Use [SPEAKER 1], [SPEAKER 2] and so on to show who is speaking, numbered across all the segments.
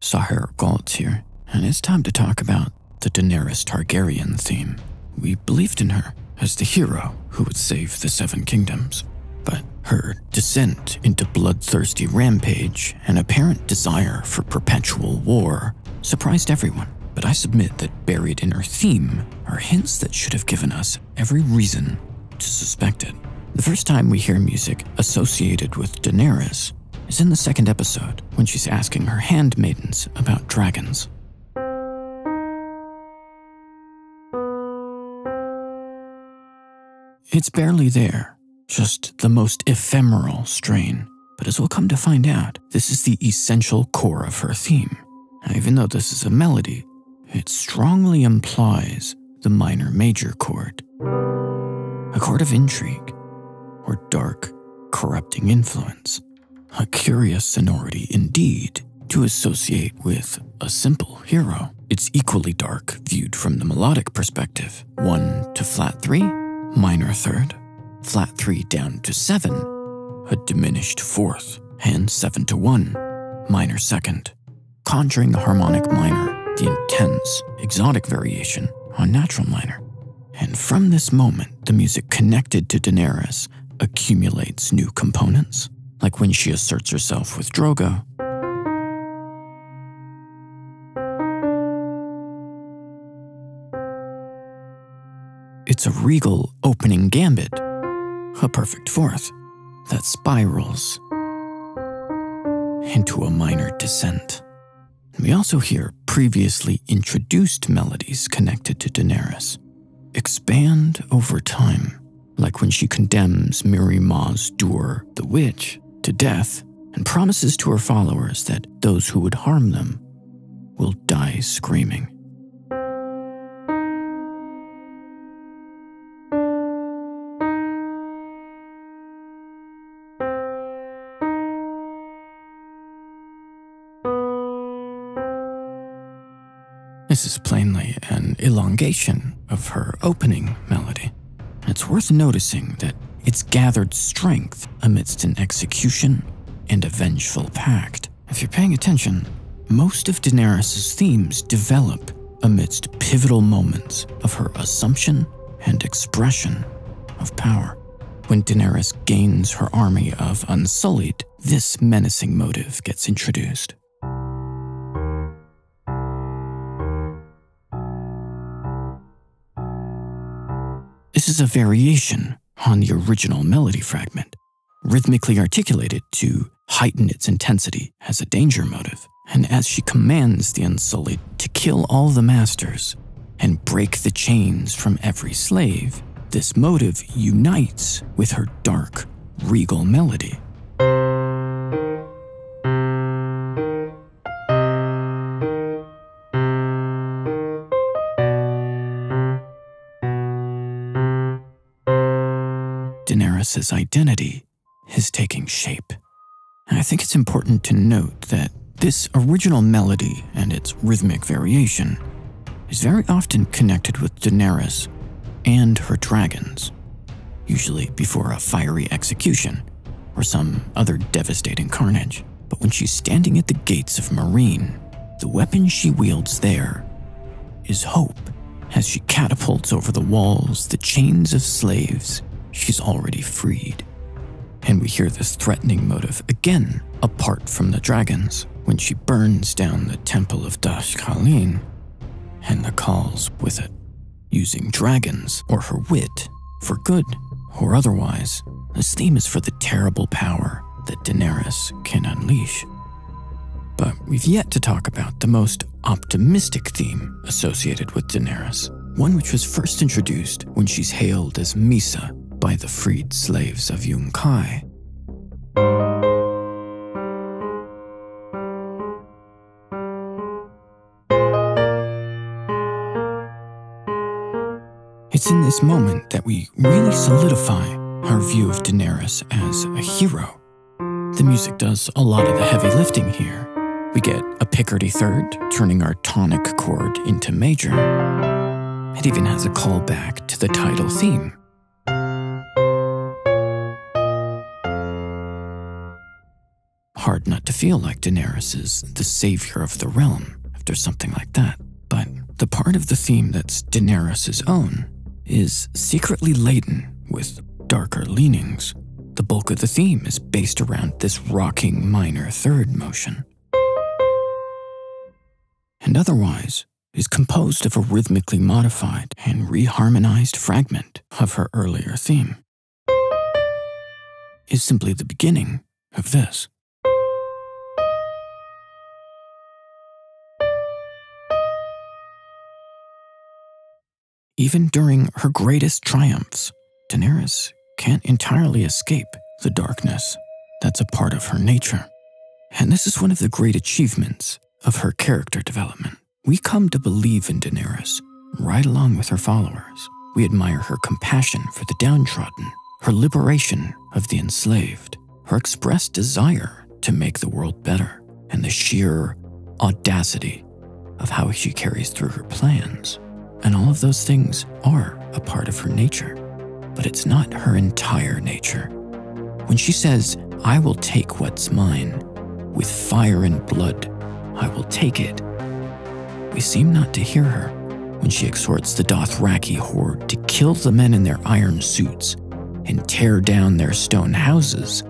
[SPEAKER 1] Sahir Galt's here, and it's time to talk about the Daenerys Targaryen theme. We believed in her as the hero who would save the Seven Kingdoms, but her descent into bloodthirsty rampage and apparent desire for perpetual war surprised everyone. But I submit that buried in her theme are hints that should have given us every reason to suspect it. The first time we hear music associated with Daenerys is in the second episode, when she's asking her handmaidens about dragons. It's barely there, just the most ephemeral strain. But as we'll come to find out, this is the essential core of her theme. And even though this is a melody, it strongly implies the minor-major chord. A chord of intrigue, or dark, corrupting influence. A curious sonority indeed to associate with a simple hero. It's equally dark viewed from the melodic perspective. 1 to flat 3, minor third, flat 3 down to 7, a diminished fourth, and 7 to 1, minor second, conjuring the harmonic minor, the intense, exotic variation on natural minor. And from this moment, the music connected to Daenerys accumulates new components, like when she asserts herself with Drogo. It's a regal opening gambit, a perfect fourth, that spirals into a minor descent. We also hear previously introduced melodies connected to Daenerys expand over time, like when she condemns Miri Maz Dur, the witch, to death and promises to her followers that those who would harm them will die screaming. This is plainly an elongation of her opening melody. It's worth noticing that it's gathered strength amidst an execution and a vengeful pact. If you're paying attention, most of Daenerys' themes develop amidst pivotal moments of her assumption and expression of power. When Daenerys gains her army of Unsullied, this menacing motive gets introduced. This is a variation on the original melody fragment, rhythmically articulated to heighten its intensity as a danger motive. And as she commands the Unsullied to kill all the masters and break the chains from every slave, this motive unites with her dark, regal melody. Daenerys' identity is taking shape. And I think it's important to note that this original melody and its rhythmic variation is very often connected with Daenerys and her dragons, usually before a fiery execution or some other devastating carnage. But when she's standing at the gates of Meereen, the weapon she wields there is hope, as she catapults over the walls the chains of slaves she's already freed. And we hear this threatening motive again, apart from the dragons, when she burns down the Temple of Dash Khalin and the calls with it, using dragons or her wit for good or otherwise. This theme is for the terrible power that Daenerys can unleash. But we've yet to talk about the most optimistic theme associated with Daenerys, one which was first introduced when she's hailed as Misa by the freed slaves of Yunkai. It's in this moment that we really solidify our view of Daenerys as a hero. The music does a lot of the heavy lifting here. We get a Picardy third, turning our tonic chord into major. It even has a callback to the title theme. hard not to feel like Daenerys is the savior of the realm after something like that. But the part of the theme that's Daenerys' own is secretly laden with darker leanings. The bulk of the theme is based around this rocking minor third motion, and otherwise is composed of a rhythmically modified and reharmonized fragment of her earlier theme. Is simply the beginning of this. Even during her greatest triumphs, Daenerys can't entirely escape the darkness that's a part of her nature. And this is one of the great achievements of her character development. We come to believe in Daenerys right along with her followers. We admire her compassion for the downtrodden, her liberation of the enslaved, her expressed desire to make the world better, and the sheer audacity of how she carries through her plans. And all of those things are a part of her nature, but it's not her entire nature. When she says, "I will take what's mine, with fire and blood, I will take it," we seem not to hear her when she exhorts the Dothraki horde to kill the men in their iron suits and tear down their stone houses.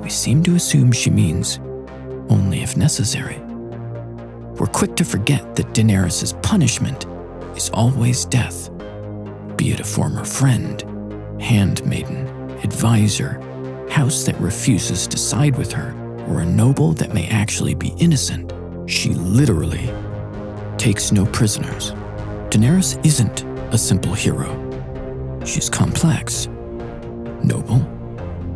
[SPEAKER 1] We seem to assume she means only if necessary. We're quick to forget that Daenerys' punishment is always death, be it a former friend, handmaiden, advisor, house that refuses to side with her, or a noble that may actually be innocent. She literally takes no prisoners. Daenerys isn't a simple hero. She's complex, noble,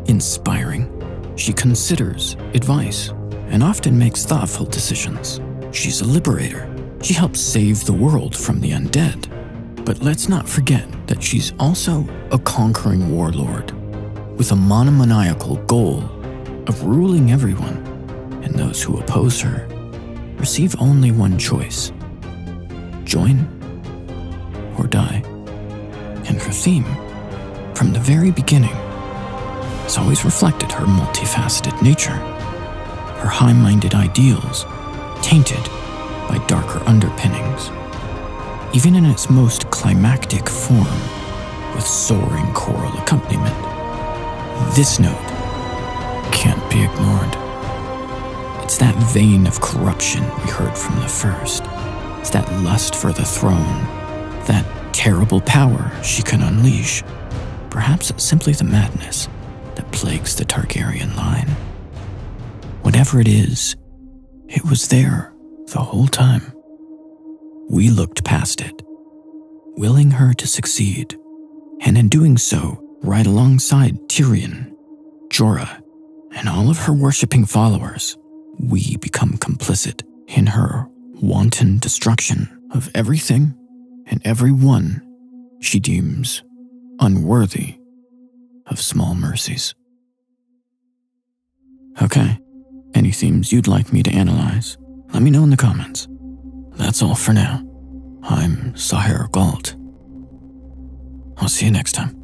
[SPEAKER 1] inspiring. She considers advice and often makes thoughtful decisions. She's a liberator. She helps save the world from the undead. But let's not forget that she's also a conquering warlord with a monomaniacal goal of ruling everyone, and those who oppose her receive only one choice: join or die. And her theme, from the very beginning, has always reflected her multifaceted nature, her high-minded ideals tainted by darker underpinnings, even in its most climactic form with soaring choral accompaniment. This note can't be ignored. It's that vein of corruption we heard from the first. It's that lust for the throne, that terrible power she can unleash. Perhaps it's simply the madness that plagues the Targaryen line. Whatever it is, it was there the whole time. We looked past it, willing her to succeed, and in doing so, right alongside Tyrion, Jorah, and all of her worshipping followers, we become complicit in her wanton destruction of everything and everyone she deems unworthy of small mercies. Okay, any themes you'd like me to analyze, let me know in the comments. That's all for now. I'm Sahir Galt. I'll see you next time.